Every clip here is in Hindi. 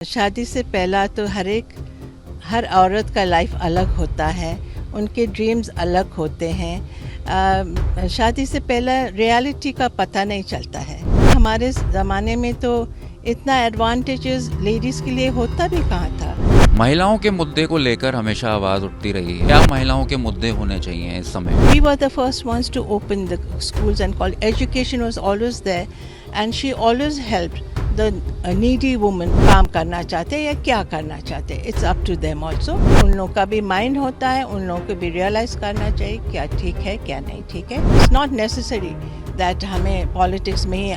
शादी से पहला तो हर औरत का लाइफ अलग होता है, उनके ड्रीम्स अलग होते हैं। शादी से पहला रियलिटी का पता नहीं चलता है। हमारे ज़माने में तो इतना एडवांटेजेस लेडीज़ के लिए होता भी कहाँ था। महिलाओं के मुद्दे को लेकर हमेशा आवाज उठती रही है। क्या महिलाओं के मुद्दे होने चाहिए इस समय? We were the first ones to open the schools and college. Education was always there and she always helped the needy woman. काम करना चाहते हैं या क्या करना चाहते हैं, it's up to them also. उन लोगों का भी माइंड होता है, उन लोगों को भी रियलाइज करना चाहिए क्या ठीक है क्या नहीं ठीक है. It's not necessary that हमें पॉलिटिक्स में ही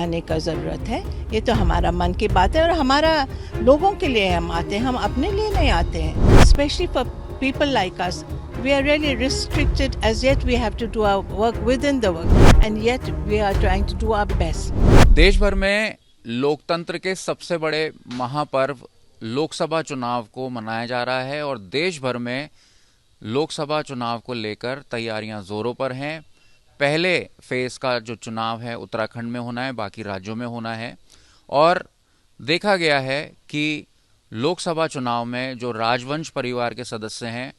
आने का ज़रूरत है. ये तो हमारा मन की बात है और हमारा लोगों के लिए हम आते हैं, हम अपने लिए नहीं आते हैं. Especially for people like us, we are really restricted, as yet we have to do our work within the work and yet we are trying to do our best. देश भर में लोकतंत्र के सबसे बड़े महापर्व लोकसभा चुनाव को मनाया जा रहा है और देश भर में लोकसभा चुनाव को लेकर तैयारियां जोरों पर हैं। पहले फेज का जो चुनाव है उत्तराखंड में होना है, बाकी राज्यों में होना है और देखा गया है कि लोकसभा चुनाव में जो राजवंश परिवार के सदस्य हैं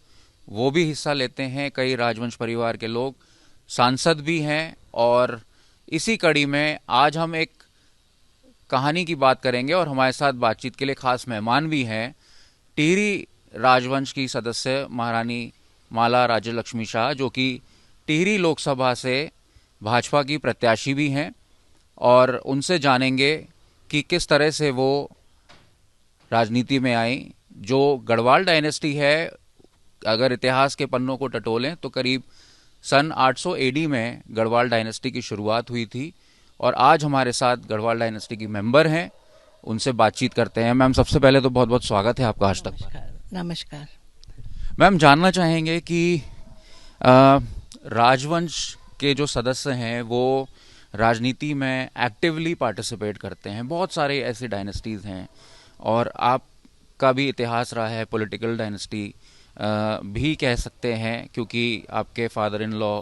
वो भी हिस्सा लेते हैं। कई राजवंश परिवार के लोग सांसद भी हैं और इसी कड़ी में आज हम एक कहानी की बात करेंगे और हमारे साथ बातचीत के लिए खास मेहमान भी हैं। टिहरी राजवंश की सदस्य महारानी माला राज्य लक्ष्मी शाह, जो कि टिहरी लोकसभा से भाजपा की प्रत्याशी भी हैं और उनसे जानेंगे कि किस तरह से वो राजनीति में आई। जो गढ़वाल डायनेस्टी है, अगर इतिहास के पन्नों को टटोलें तो करीब सन 800 एडी में गढ़वाल डायनेस्टी की शुरुआत हुई थी और आज हमारे साथ गढ़वाल डायनेस्टी की मेंबर हैं, उनसे बातचीत करते हैं। मैम, सबसे पहले तो बहुत बहुत स्वागत है आपका आज तक। नमस्कार। मैम, जानना चाहेंगे कि राजवंश के जो सदस्य हैं वो राजनीति में एक्टिवली पार्टिसिपेट करते हैं। बहुत सारे ऐसे डायनेस्टीज हैं और आपका भी इतिहास रहा है, पॉलिटिकल डायनेस्टी भी कह सकते हैं, क्योंकि आपके फादर इन लॉ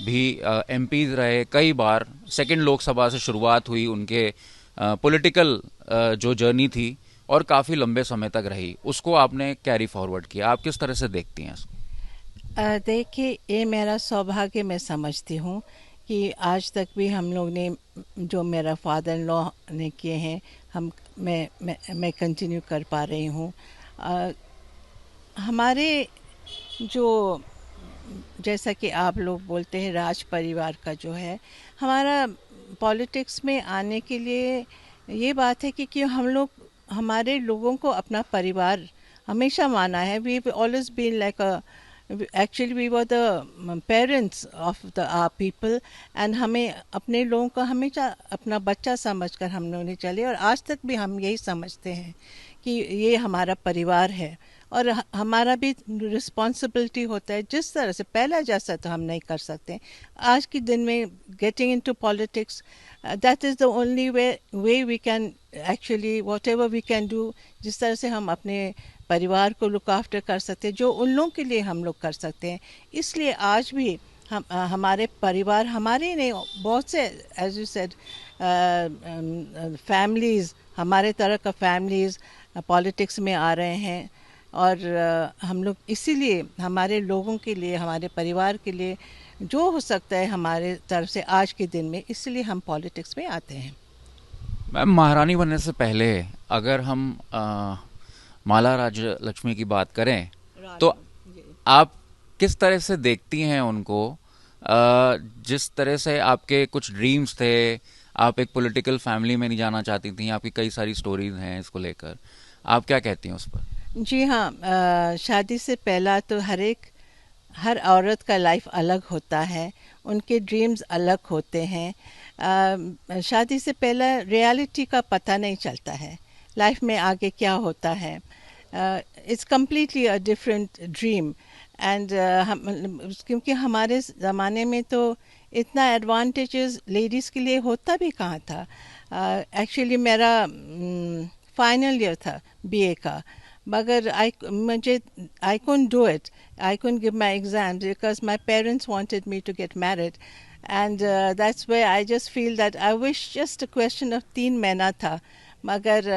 भी एमपीज रहे कई बार। सेकंड लोकसभा से शुरुआत हुई उनके पॉलिटिकल जो जर्नी थी और काफ़ी लंबे समय तक रही, उसको आपने कैरी फॉरवर्ड किया। आप किस तरह से देखती हैं इसको? देखिए, ये मेरा सौभाग्य मैं समझती हूँ कि आज तक भी हम लोग ने जो मेरा फादर इन लॉ ने किए हैं मैं कंटिन्यू कर पा रही हूँ। हमारे जो जैसा कि आप लोग बोलते हैं राज परिवार का जो है, हमारा पॉलिटिक्स में आने के लिए ये बात है कि हम लोग हमारे लोगों को अपना परिवार हमेशा माना है। We always been like actually we were the parents of the our people and हमें अपने लोगों को हमेशा अपना बच्चा समझकर हम लोगों ने चले और आज तक भी हम यही समझते हैं कि ये हमारा परिवार है और हमारा भी रिस्पॉन्सिबिलिटी होता है। जिस तरह से पहला जैसा तो हम नहीं कर सकते आज के दिन में, getting into politics, that is the only way we can actually whatever we can do. जिस तरह से हम अपने परिवार को लुक आफ्टर कर सकते हैं, जो उन लोगों के लिए हम लोग कर सकते हैं। इसलिए आज भी हमारे परिवार, हमारे नहीं, बहुत से एज यू सेड फैमिलीज़, हमारे तरह का फैमिलीज़ पॉलिटिक्स में आ रहे हैं और हम लोग इसीलिए हमारे लोगों के लिए, हमारे परिवार के लिए जो हो सकता है हमारे तरफ से आज के दिन में, इसलिए हम पॉलिटिक्स में आते हैं। मैम, महारानी बनने से पहले अगर हम माला राज्य लक्ष्मी की बात करें तो आप किस तरह से देखती हैं उनको? जिस तरह से आपके कुछ ड्रीम्स थे, आप एक पॉलिटिकल फैमिली में नहीं जाना चाहती थी, आपकी कई सारी स्टोरीज हैं इसको लेकर, आप क्या कहती हैं उस पर? जी हाँ, शादी से पहला तो हर औरत का लाइफ अलग होता है, उनके ड्रीम्स अलग होते हैं। शादी से पहला रियलिटी का पता नहीं चलता है, लाइफ में आगे क्या होता है। It's completely a different dream and क्योंकि हमारे ज़माने में तो इतना एडवांटेजेस लेडीज़ के लिए होता भी कहाँ था। एक्चुअली मेरा फाइनल ईयर था बीए का, मगर I couldn't do it. I couldn't give my exams because my parents wanted me to get married. And that's where I just feel that I wish just a question of 3 महीना था, मगर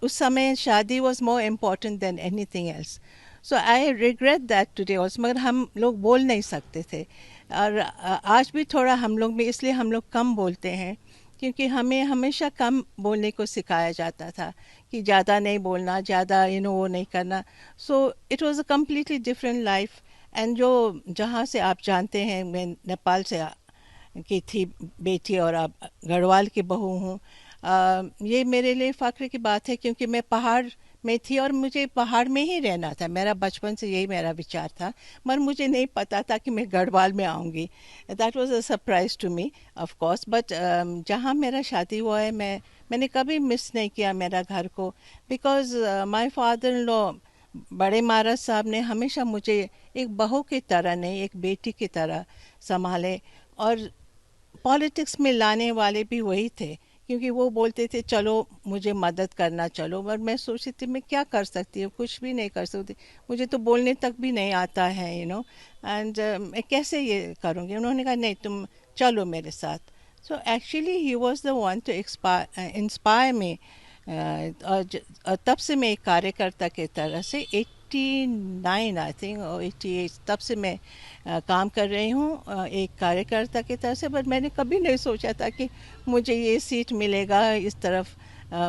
उस समय शादी was more important than anything else. So I regret that today also. मगर हम लोग बोल नहीं सकते थे. और आज भी थोड़ा हम लोग में इसलिए हम लोग कम बोलते हैं क्योंकि हमें हमेशा कम बोलने को सिखाया जाता था कि ज़्यादा नहीं बोलना, ज़्यादा वो नहीं करना. So it was a completely different life. And जो जहाँ से आप जानते हैं, मैं नेपाल से की थी बेटी और अब गढ़वाल की बहू हूँ. ये मेरे लिए फ़ख्र की बात है क्योंकि मैं पहाड़ में थी और मुझे पहाड़ में ही रहना था. मेरा बचपन से यही मेरा विचार था, मगर मुझे नहीं पता था कि मैं गढ़वाल में आऊँगी. That was a surprise to me of course. But जहाँ मेरा शादी हुआ है, मैंने कभी मिस नहीं किया मेरा घर को. Because my father in law बड़े महाराज साहब ने हमेशा मुझे एक बहू की तरह नहीं, एक बेटी की तरह संभाले. और पॉलिटिक्स में लाने वाले भी वही थे क्योंकि वो बोलते थे चलो मुझे मदद करना चलो. पर मैं सोचती थी मैं क्या कर सकती हूँ, कुछ भी नहीं कर सकती. मुझे तो बोलने तक भी नहीं आता है एंड मैं कैसे ये करूँगी. उन्होंने कहा नहीं, तुम चलो मेरे साथ. So actually he was the one two inspire me. और तब से मैं एक कार्यकर्ता की तरह से 89 आई थिंक और 88 तब से मैं काम कर रही हूँ एक कार्यकर्ता की तरह से. बट मैंने कभी नहीं सोचा था कि मुझे ये सीट मिलेगा, इस तरफ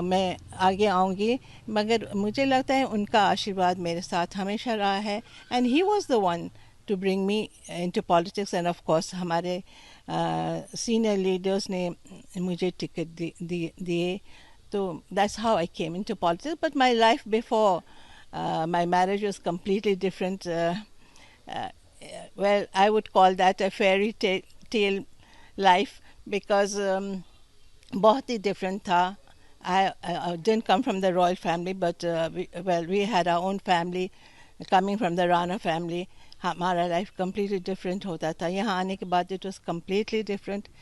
मैं आगे आऊँगी. मगर मुझे लगता है उनका आशीर्वाद मेरे साथ हमेशा रहा है. And he was the one two bring me into politics. End of course हमारे सीनियर लीडर्स ने मुझे टिकट दिए. तो that's how I came into politics. But my life before my marriage was completely different. Uh, well, I would call that a fairy tale life because बहुत ही different था. I didn't come from the royal family, but we had our own family coming from the Rana family. हमारा लाइफ completely different होता था. यहाँ आने के बाद it was completely different.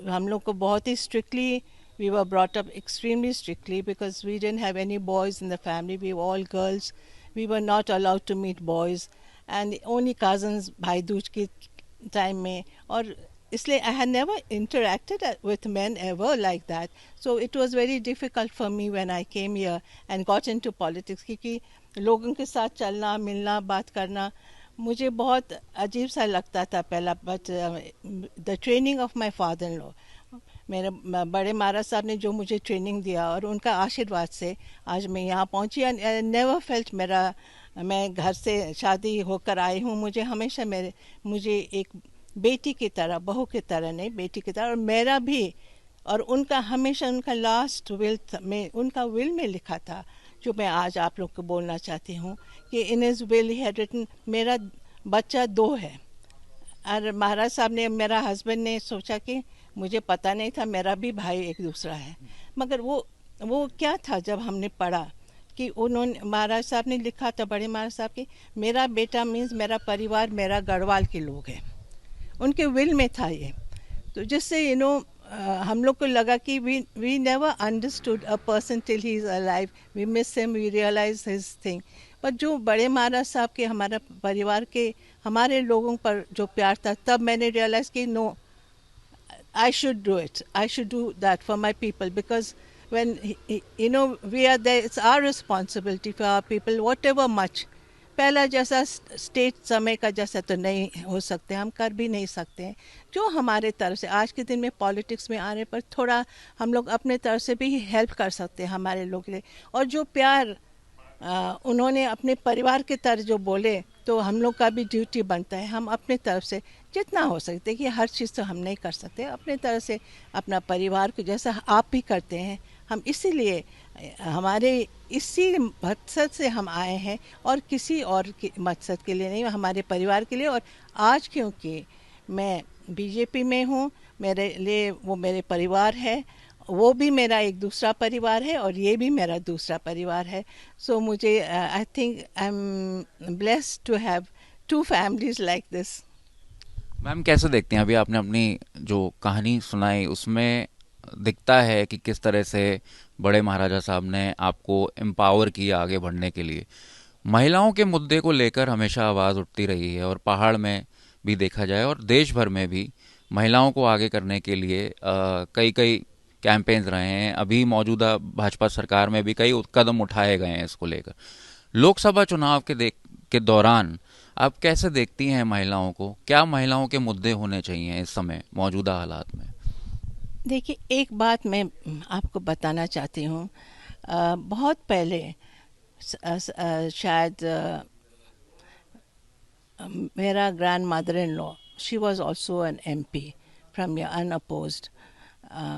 हम लोग को बहुत ही strictly we were brought up extremely strictly because we didn't have any boys in the family. We were all girls. We were not allowed to meet boys and only cousins भाई दूज के टाइम में. और इसलिए I had never interacted with men ever like that. So it was very difficult for me when I came here and got into politics क्योंकि लोगों के साथ चलना, मिलना, बात करना मुझे बहुत अजीब सा लगता था पहला. But the training of my father in law, मेरे बड़े महाराज साहब ने जो मुझे ट्रेनिंग दिया और उनका आशीर्वाद से आज मैं यहाँ पहुँची. एंड नेवर फेल्ट मैं घर से शादी होकर आई हूँ. मुझे हमेशा मुझे एक बेटी की तरह, बहू की तरह नहीं, बेटी की तरह. और मेरा भी और उनका हमेशा उनका लास्ट विल में, उनका विल में लिखा था जो मैं आज आप लोग को बोलना चाहती हूँ कि in his will he had written मेरा बच्चा 2 है. और महाराज साहब ने, मेरा हस्बैंड ने सोचा कि मुझे पता नहीं था मेरा भी भाई एक दूसरा है. मगर वो क्या था जब हमने पढ़ा कि उन्होंने, महाराज साहब ने लिखा था, बड़े महाराज साहब की, मेरा बेटा मीन्स मेरा परिवार, मेरा गढ़वाल के लोग हैं. उनके विल में था ये. तो जिससे हम लोग को लगा कि we never understood a person till he is alive. We miss him, we realise his thing. पर जो बड़े महाराज साहब के, हमारा परिवार के, हमारे लोगों पर जो प्यार था, तब मैंने रियलाइज कि no, I should do it. I should do that for my people because when we are there, it's our responsibility for our people, whatever much. पहला जैसा स्टेट समय का जैसा तो नहीं हो सकते, हम कर भी नहीं सकते हैं. जो हमारे तरफ से आज के दिन में पॉलिटिक्स में आने पर थोड़ा हम लोग अपने तरफ से भी हेल्प कर सकते हैं हमारे लोग के लिए. और जो प्यार उन्होंने अपने परिवार के तरह जो बोले, तो हम लोग का भी ड्यूटी बनता है हम अपने तरफ से जितना हो सकते. कि हर चीज़ तो हम नहीं कर सकते, अपने तरह से अपना परिवार को जैसा आप भी करते हैं. हम इसीलिए हमारे इसी मकसद से हम आए हैं और किसी और के मकसद के लिए नहीं, हमारे परिवार के लिए. और आज क्योंकि मैं बीजेपी में हूँ, मेरे लिए वो मेरे परिवार है, वो भी मेरा एक दूसरा परिवार है और ये भी मेरा दूसरा परिवार है. सो मुझे I think I am blessed to have 2 families like this. Ma'am कैसे देखते हैं, अभी आपने अपनी जो कहानी सुनाई उसमें दिखता है कि किस तरह से बड़े महाराजा साहब ने आपको एम्पावर किया आगे बढ़ने के लिए. महिलाओं के मुद्दे को लेकर हमेशा आवाज़ उठती रही है और पहाड़ में भी देखा जाए और देश भर में भी महिलाओं को आगे करने के लिए कई कई कैंपेन्स रहे हैं, अभी मौजूदा भाजपा सरकार में भी कई कदम उठाए गए हैं इसको लेकर। लोकसभा चुनाव के दौरान आप कैसे देखती हैं महिलाओं को? क्या महिलाओं के मुद्दे होने चाहिए इस समय मौजूदा हालात में? देखिए, एक बात मैं आपको बताना चाहती हूँ। बहुत पहले शायद मेरा grand mother in law, she was also an MP from unopposed.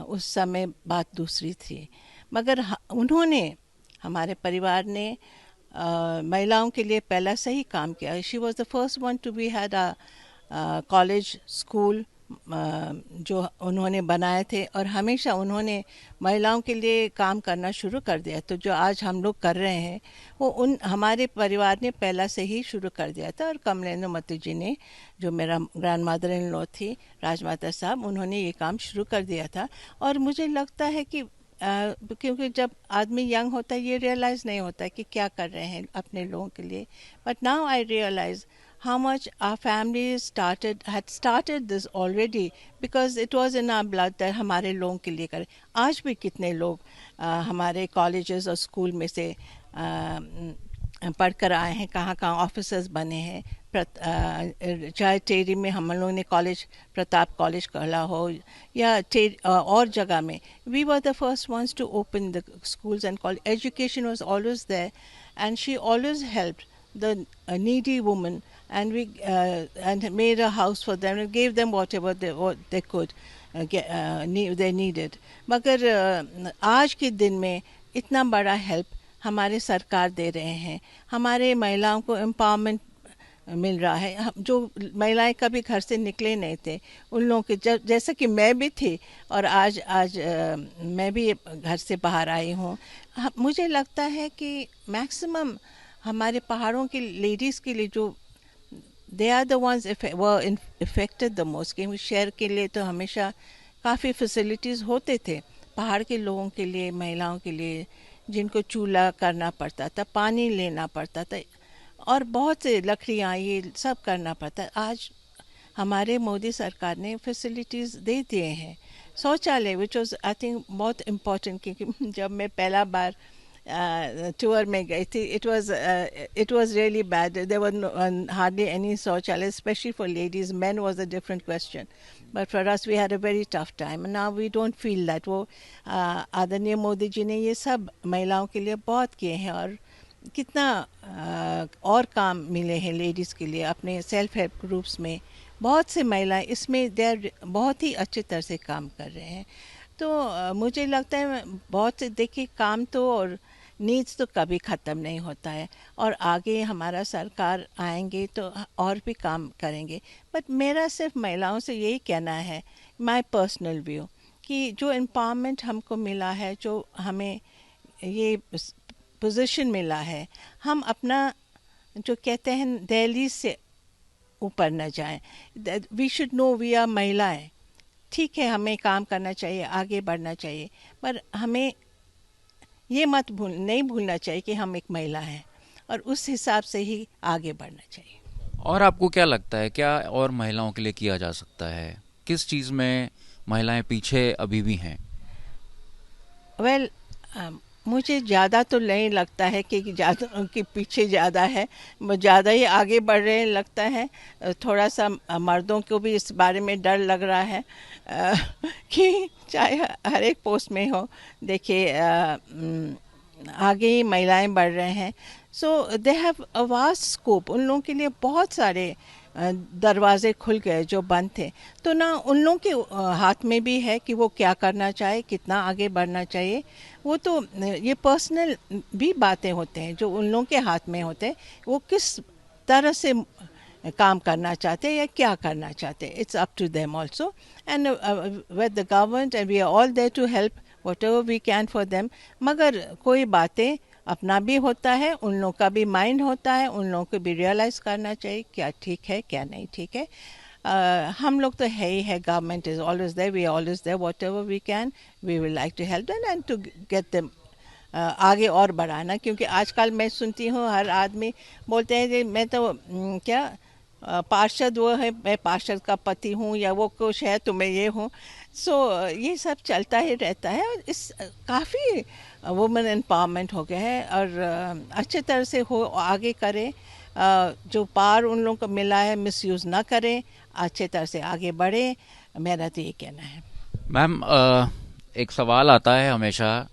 उस समय बात दूसरी थी, मगर उन्होंने, हमारे परिवार ने महिलाओं के लिए पहला सही काम किया। She was the first one to be had a college school जो उन्होंने बनाए थे, और हमेशा उन्होंने महिलाओं के लिए काम करना शुरू कर दिया। तो जो आज हम लोग कर रहे हैं वो उन हमारे परिवार ने पहला से ही शुरू कर दिया था। और कमलेंद्र मती जी ने, जो मेरा ग्रैंड मदर इन लॉ थी, राजमाता साहब, उन्होंने ये काम शुरू कर दिया था। और मुझे लगता है कि क्योंकि जब आदमी यंग होता है ये रियलाइज़ नहीं होता है कि क्या कर रहे हैं अपने लोगों के लिए। But now I realise how much our family had started this already, because it was in our blood that हमारे लोगों के लिए करें। आज भी कितने लोग हमारे कॉलेजेस और स्कूल में से पढ़ कर आए हैं, कहाँ कहाँ ऑफिसर्स बने हैं। चाहे टेरी में हम लोगों ने कॉलेज, प्रताप कॉलेज कहला हो, या और जगह में, we were the first ones to open the schools and college. Education was always there and she always helped the needy woman, and we and made a house for them and gave them whatever they could they needed. मगर आज के दिन में इतना बड़ा हेल्प हमारे सरकार दे रहे हैं, हमारे महिलाओं को एम्पावरमेंट मिल रहा है। जो महिलाएं कभी घर से निकले नहीं थे, उन लोगों के, जैसा कि मैं भी थी, और आज मैं भी घर से बाहर आई हूँ। मुझे लगता है कि मैक्सिमम हमारे पहाड़ों की लेडीज़ के लिए, जो they are the ones affected the most, क्योंकि शहर के लिए तो हमेशा काफ़ी फैसिलिटीज़ होते थे, पहाड़ के लोगों के लिए, महिलाओं के लिए, जिनको चूल्हा करना पड़ता था, पानी लेना पड़ता था, और बहुत से लकड़ियाँ ये सब करना पड़ता। आज हमारे मोदी सरकार ने फैसिलिटीज़ दे दिए हैं। शौचालय, विच वॉज आई थिंक बहुत इम्पोर्टेंट, क्योंकि जब मैं पहला बार टूर में गई थी, it was really bad. There were hardly any शौचालय, especially for ladies. Men was a different question, but for us we had a very tough time. Now we don't feel that. वो आदरणीय मोदी जी ने ये सब महिलाओं के लिए बहुत किए हैं, और कितना और काम मिले हैं लेडीज़ के लिए अपने सेल्फ हेल्प ग्रुप्स में। बहुत से महिलाएं इसमें देर बहुत ही अच्छी तरह से काम कर रहे हैं। तो मुझे लगता है बहुत से, देखिए, काम तो और नीड्स तो कभी ख़त्म नहीं होता है, और आगे हमारा सरकार आएंगे तो और भी काम करेंगे। बट मेरा सिर्फ महिलाओं से यही कहना है, माय पर्सनल व्यू, कि जो एम्पावरमेंट हमको मिला है, जो हमें ये पोजीशन मिला है, हम अपना, जो कहते हैं, दहलीज से ऊपर न जाएं। We should know we are महिलाएं। ठीक है, हमें काम करना चाहिए, आगे बढ़ना चाहिए, पर हमें ये नहीं भूलना चाहिए कि हम एक महिला हैं, और उस हिसाब से ही आगे बढ़ना चाहिए। और आपको क्या लगता है, क्या और महिलाओं के लिए किया जा सकता है? किस चीज़ में महिलाएं पीछे अभी भी हैं? वेल, मुझे ज़्यादा तो नहीं लगता है कि ज़्यादा कि पीछे ज़्यादा है, ज़्यादा ही आगे बढ़ रहे लगता है। थोड़ा सा मर्दों को भी इस बारे में डर लग रहा है कि चाहे हर एक पोस्ट में हो, देखिए, आगे ही महिलाएं बढ़ रहे हैं। So they have a vast scope. उन लोगों के लिए बहुत सारे दरवाजे खुल गए जो बंद थे। तो ना उन लोगों के हाथ में भी है कि वो क्या करना चाहे, कितना आगे बढ़ना चाहिए। वो तो ये पर्सनल भी बातें होते हैं जो उन लोगों के हाथ में होते हैं, वो किस तरह से काम करना चाहते हैं या क्या करना चाहते हैं। It's up to them also, and with the government, and we are all there to help whatever we can for them. मगर कोई बातें अपना भी होता है, उन लोगों का भी माइंड होता है, उन लोगों को भी रियलाइज़ करना चाहिए क्या ठीक है क्या नहीं ठीक है। हम लोग तो है ही है, government is always there, we are always there, whatever we can we will like to help them and to get them आगे और बढ़ाना। क्योंकि आजकल मैं सुनती हूँ हर आदमी बोलते हैं कि मैं तो क्या पार्षद वो है, मैं पार्षद का पति हूँ, या वो कुछ है तो मैं ये हूँ। सो ये सब चलता ही रहता है, और इस काफ़ी वुमेन एम्पावरमेंट हो गया है, और अच्छे तरह से हो, आगे करें। जो पार उन लोगों को मिला है मिसयूज़ ना करें, अच्छे तरह से आगे बढ़े। मेरा तो ये कहना है। मैम, एक सवाल आता है हमेशा।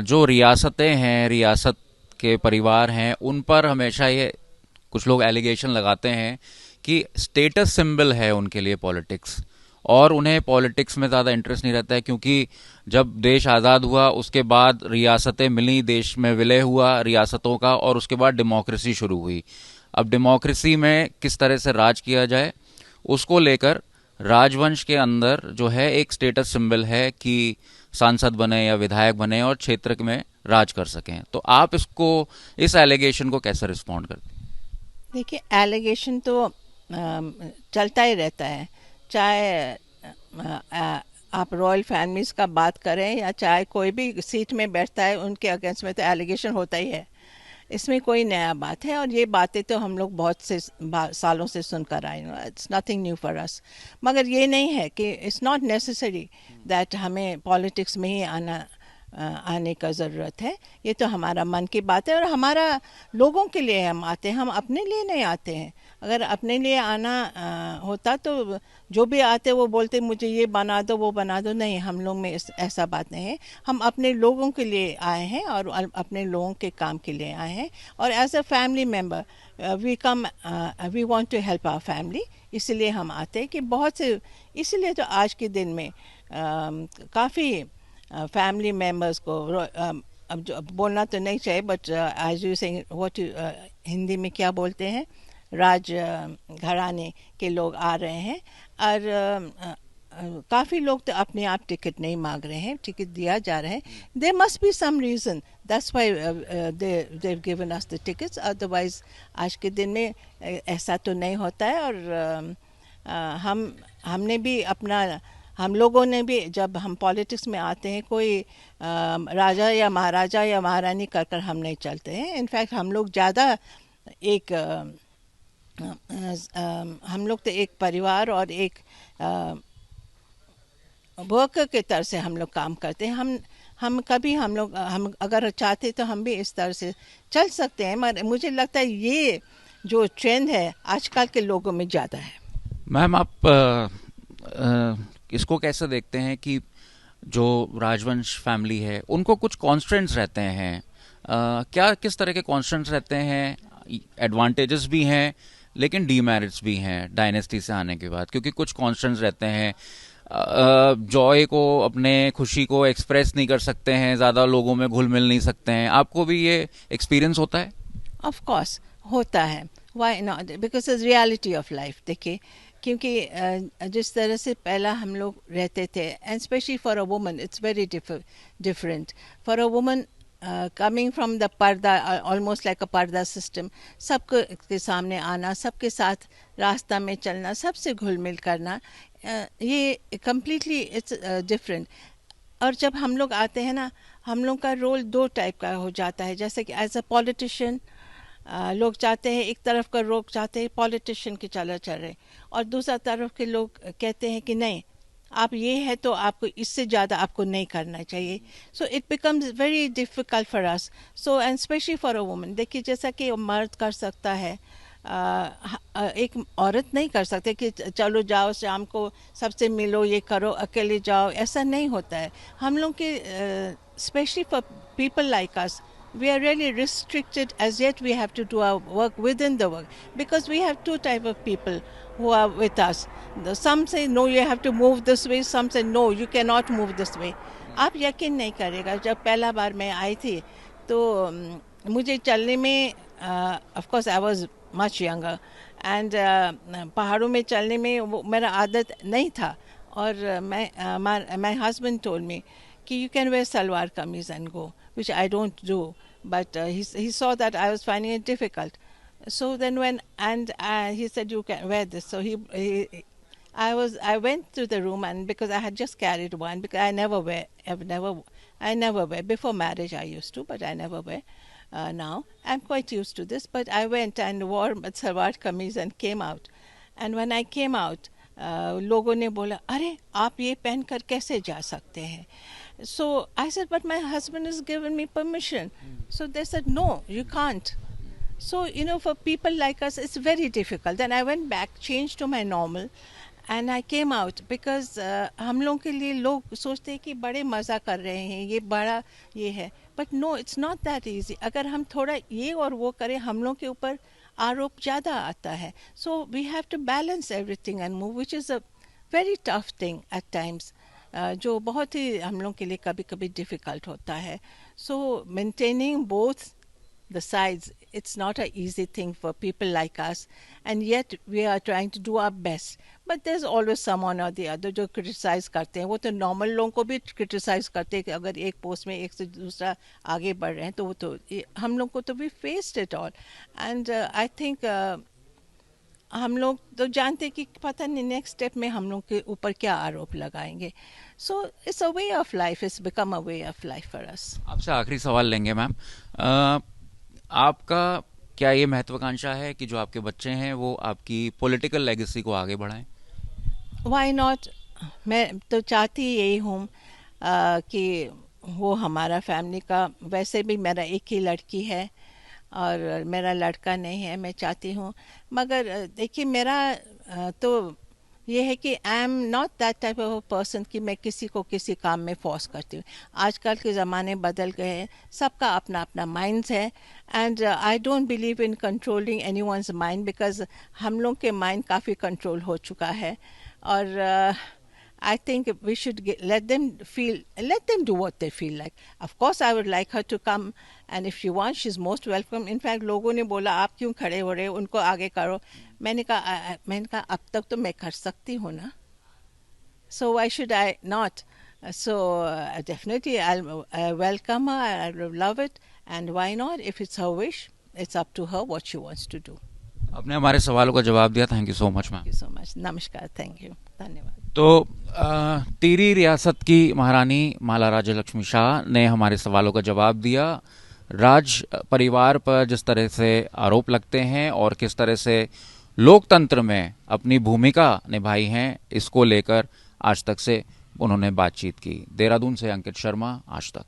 जो रियासतें हैं, रियासत के परिवार हैं, उन पर हमेशा ये कुछ लोग एलिगेशन लगाते हैं कि स्टेटस सिंबल है उनके लिए पॉलिटिक्स, और उन्हें पॉलिटिक्स में ज़्यादा इंटरेस्ट नहीं रहता है, क्योंकि जब देश आज़ाद हुआ उसके बाद रियासतें मिली, देश में विलय हुआ रियासतों का, और उसके बाद डेमोक्रेसी शुरू हुई। अब डेमोक्रेसी में किस तरह से राज किया जाए, उसको लेकर राजवंश के अंदर जो है एक स्टेटस सिंबल है कि सांसद बने या विधायक बने और क्षेत्र में राज कर सकें। तो आप इसको, इस एलिगेशन को कैसे रिस्पॉन्ड करते हैं? देखिए, एलिगेशन तो चलता ही रहता है, चाहे आप रॉयल फैमिलीज का बात करें, या चाहे कोई भी सीट में बैठता है उनके अगेंस्ट में तो एलिगेशन होता ही है। इसमें कोई नया बात है, और ये बातें तो हम लोग बहुत से सालों से सुनकर आए हैं। It's nothing new for us. मगर ये नहीं है कि इट्स नॉट नेसेसरी दैट हमें पॉलिटिक्स में ही आने का ज़रूरत है। ये तो हमारा मन की बात है, और हमारा लोगों के लिए हम आते हैं, हम अपने लिए नहीं आते हैं। अगर अपने लिए आना होता तो जो भी आते वो बोलते मुझे ये बना दो वो बना दो। नहीं, हम लोग में ऐसा बात नहीं है। हम अपने लोगों के लिए आए हैं, और अपने लोगों के काम के लिए आए हैं, और as a family member we want to help our family. इसलिए हम आते हैं कि बहुत से, इसलिए तो आज के दिन में काफ़ी फैमिली मेम्बर्स को अब जो अब बोलना तो नहीं चाहिए, but as you saying what, Hindi में क्या बोलते हैं, राज घराने के लोग आ रहे हैं। और काफ़ी लोग तो अपने आप टिकट नहीं मांग रहे हैं, टिकट दिया जा रहा है। There must be some reason, that's why they given us the tickets. Otherwise आज के दिन में ऐसा तो नहीं होता है। और हमने भी अपना, हम लोगों ने भी जब हम पॉलिटिक्स में आते हैं, कोई राजा या महारानी कर कर हम नहीं चलते हैं। इनफैक्ट हम लोग ज़्यादा एक हम लोग तो एक परिवार और एक वर्कर के तरह से हम लोग काम करते हैं। हम कभी हम अगर चाहते तो हम भी इस तरह से चल सकते हैं, मगर मुझे लगता है ये जो ट्रेंड है आजकल के लोगों में ज़्यादा है। मैम, आप इसको कैसे देखते हैं कि जो राजवंश फैमिली है उनको कुछ कॉन्स्टेंट्स रहते हैं? क्या किस तरह के कॉन्स्टेंट्स रहते हैं? एडवांटेजेस भी हैं लेकिन डीमेरिट्स भी हैं डायनेस्टी से आने के बाद, क्योंकि कुछ कॉन्स्टेंट्स रहते हैं। जॉय को, अपने खुशी को एक्सप्रेस नहीं कर सकते हैं, ज़्यादा लोगों में घुल मिल नहीं सकते हैं। आपको भी ये एक्सपीरियंस होता है? ऑफ कोर्स होता है, why not, because is reality of life. देखिए, क्योंकि जिस तरह से पहला हम लोग रहते थे, and specially for a woman it's very different for a woman coming from the पर्दा, ऑलमोस्ट लाइक अ पर्दा सिस्टम। सबके के सामने आना, सबके साथ रास्ता में चलना, सबसे घुल मिल करना, ये कम्प्लीटली इट्स डिफरेंट। और जब हम लोग आते हैं ना, हम लोग का रोल दो टाइप का हो जाता है। जैसे कि एज अ पॉलिटिशियन लोग चाहते हैं, एक तरफ का लोग चाहते हैं पॉलिटिशियन की चल रहे, और दूसरा तरफ के लोग कहते हैं कि नहीं, आप ये है तो आपको इससे ज़्यादा आपको नहीं करना चाहिए। So it becomes very difficult for us. So and specially for a woman. देखिए, जैसा कि मर्द कर सकता है, एक औरत नहीं कर सकते कि चलो जाओ शाम को सबसे मिलो, ये करो, अकेले जाओ, ऐसा नहीं होता है। हम लोग के specially for people like us, we are really restricted. As yet we have to do our work within the work, because we have two type of people who are with us. Some say no, you have to move this way, some say no, you cannot move this way. आप यकीन नहीं करेगा, जब पहला बार मैं आई थी तो मुझे चलने में, of course I was much younger, and पहाड़ों में चलने में वो मेरा आदत नहीं था। और my husband told me कि you can wear salwar kameez and go, which I don't do, but he saw that I was finding it difficult. So then he said you can wear this. So I went to the room, and because I had just carried one, because I've never I never wear. Before marriage I used to, but I never wear. Now I'm quite used to this, but I went and wore salwar kameez and came out. And when I came out, लोगों ने बोला अरे आप ये पहन कर कैसे जा सकते हैं. So I said, but my husband has given me permission. So they said, no, you can't. So, for people like us, it's very difficult. Then I went back, changed to my normal, and I came out because हम लोगों के लिए लोग सोचते हैं कि बड़े मज़ा कर रहे हैं, ये बड़ा ये है. But no, it's not that easy. अगर हम थोड़ा ये और वो करें, हम लोगों के ऊपर आरोप ज़्यादा आता है. So we have to balance everything and move, which is a very tough thing at times. जो बहुत ही हम लोग के लिए कभी कभी डिफ़िकल्ट होता है. सो maintaining both the sides, it's not an easy thing for people like us, and yet we are trying to do our best. But there's always someone or the other जो criticize करते हैं. वो तो नॉर्मल लोगों को भी criticize करते हैं कि अगर एक पोस्ट में एक से दूसरा आगे बढ़ रहे हैं तो वो तो हम लोग को तो we faced it all. And I think हम लोग तो जानते कि पता नहीं नेक्स्ट स्टेप में हम लोग के ऊपर क्या आरोप लगाएंगे. So it's a way of life, it's become a way of life for us. आपसे आखिरी सवाल लेंगे मैम. आपका क्या ये महत्वाकांक्षा है कि जो आपके बच्चे हैं वो आपकी पॉलिटिकल लेगेसी को आगे बढ़ाएं? Why not. मैं तो चाहती यही हूँ कि वो हमारा फैमिली का, वैसे भी मेरा एक ही लड़की है और मेरा लड़का नहीं है. मैं चाहती हूँ, मगर देखिए मेरा तो ये है कि I am not that type of person कि मैं किसी को किसी काम में फोर्स करती हूँ. आजकल के ज़माने बदल गए हैं, सबका अपना अपना माइंड्स है. And I don't believe in controlling any once mind, because हम लोग के माइंड काफ़ी कंट्रोल हो चुका है. और I think we should let them do what they feel like. Of course, I would like her to come, and if she wants, she's most welcome. In fact, लोगों ने बोला आप क्यों खड़े हो रहे हो, उनको आगे करो. मैंने कहा अब तक तो मैं कर सकती हूँ ना. So why should I not? So definitely I'll welcome her. I will love it, and why not? If it's her wish, it's up to her what she wants to do. आपने हमारे सवालों का जवाब दिया. Thank you so much ma'am. Thank you so much. नमस्कार. Thank you. धन्यवाद. तो टिहरी रियासत की महारानी माला राज्य लक्ष्मी शाह ने हमारे सवालों का जवाब दिया. राज परिवार पर जिस तरह से आरोप लगते हैं और किस तरह से लोकतंत्र में अपनी भूमिका निभाई है, इसको लेकर आज तक से उन्होंने बातचीत की. देहरादून से अंकित शर्मा, आज तक.